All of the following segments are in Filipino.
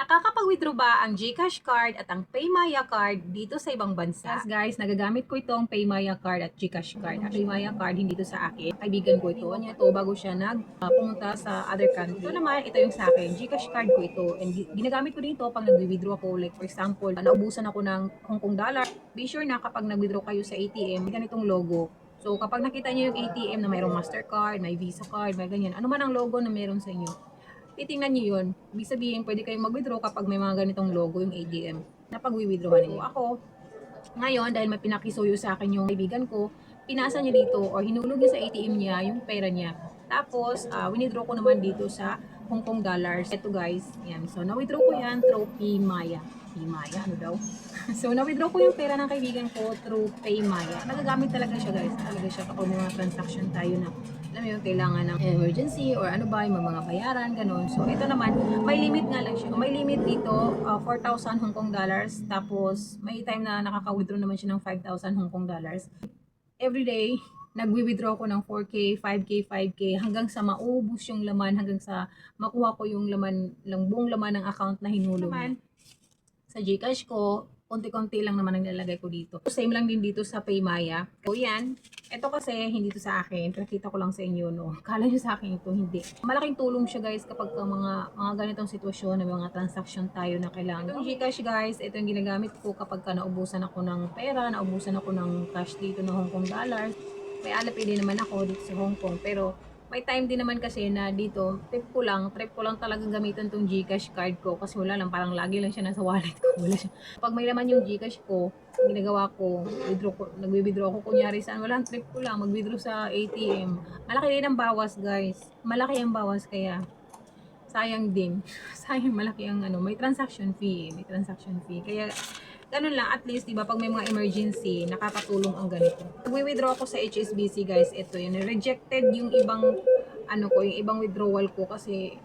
Nakakapag-withdraw ba ang GCash card at ang PayMaya card dito sa ibang bansa? Yes guys, nagagamit ko itong PayMaya card at GCash card. Ang PayMaya card hindi ito sa akin. Kaibigan ko ito. Niya ito bago siya pumunta sa other country. Ito naman, ito yung sa akin. GCash card ko ito. And ginagamit ko din ito pag nag-withdraw ako. Like for example, naubusan ako ng Hong Kong dollar. Be sure na kapag nag-withdraw kayo sa ATM, may ganitong logo. So kapag nakita niyo yung ATM na mayroong Mastercard, may Visa card, may ganyan, ano man ang logo na meron sa inyo, titingnan nyo yun. Ibig sabihin, pwede kayong mag-withdraw kapag may mga ganitong logo yung ATM na pag-withdrawan ninyo. Ako, ngayon, dahil may pinakisuyo sa akin yung kaibigan ko, pinasa niya dito or hinulog niya sa ATM niya yung pera niya. Tapos, withdraw ko naman dito sa Hong Kong dollars. Ito guys, yan. So, na-withdraw ko yan through PayMaya. PayMaya, ano daw? So, na-withdraw ko yung pera ng kaibigan ko through PayMaya. Nagagamit talaga siya guys. Talaga siya kapag may mga transaction tayo na alam mo yung kailangan ng emergency or ano ba, yung mga bayaran, ganun. So, ito naman, may limit nga lang siya. May limit dito, 4,000 Hong Kong dollars. Tapos, may time na nakaka-withdraw naman siya ng 5,000 Hong Kong dollars. Every day, nag-withdraw ko ng 4K, 5K, 5K, hanggang sa maubos yung laman, hanggang sa makuha ko yung laman, buong laman ng account na hinulog niya. Sa GCash ko, konti-konti lang naman ang nilalagay ko dito. Same lang din dito sa PayMaya. So yan, ito kasi hindi to sa akin. Pinakita ko lang sa inyo, no. Kala nyo sa akin ito, hindi. Malaking tulong siya guys kapag mga ganitong sitwasyon, na mga transaction tayo na kailangan. Yung GCash guys, ito yung ginagamit ko kapag naubusan ako ng pera, naubusan ako ng cash dito na Hong Kong dollars. May alipin din naman ako dito sa Hong Kong, pero may time din naman kasi na dito, trip ko lang talagang gamitan tong GCash card ko kasi wala lang, parang lagi lang siya nasa wallet ko. Wala siya. Pag may laman yung GCash ko, ginagawa ko, nagwi-withdraw ako kunyari saan, wala, trip ko lang, mag-withdraw sa ATM. Malaki din ang bawas guys. Malaki ang bawas kaya sayang din. Sayang, malaki ang may transaction fee. Kaya ganun lang, at least, diba, pag may mga emergency, nakakatulong ang ganito. Nag-withdraw ako sa HSBC, guys. Ito yun. Rejected yung ibang, yung ibang withdrawal ko kasi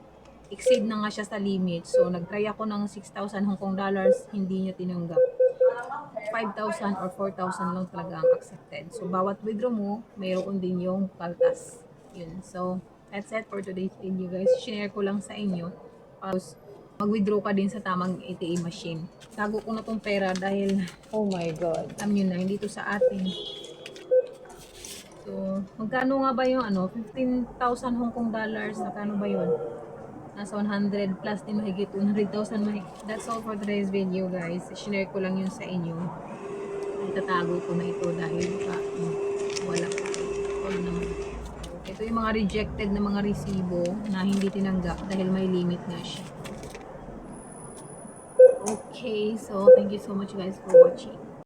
exceed na nga siya sa limit. So, nag-try ako ng 6,000 Hong Kong dollars, hindi niya tinanggap. 5,000 or 4,000 lang talaga ang accepted. So, bawat withdraw mo, mayroon din yung kaltas. Yun. So, that's it for today's video, guys. Share ko lang sa inyo. Mag-withdraw ka din sa tamang ATM machine. Tago ko na tong pera dahil, oh my God, alam nyo na, hindi to sa atin. So, magkano nga ba yung 15,000 Hong Kong dollars, magkano ba yun? Nasa 100 plus din mahigit, 100,000 mahigit. That's all for today's video guys. Share ko lang yun sa inyo. Itatago ko na ito dahil wala pa. Wala naman. Ito yung mga rejected na mga resibo na hindi tinanggap dahil may limit nga siya. Okay, so thank you so much guys for watching.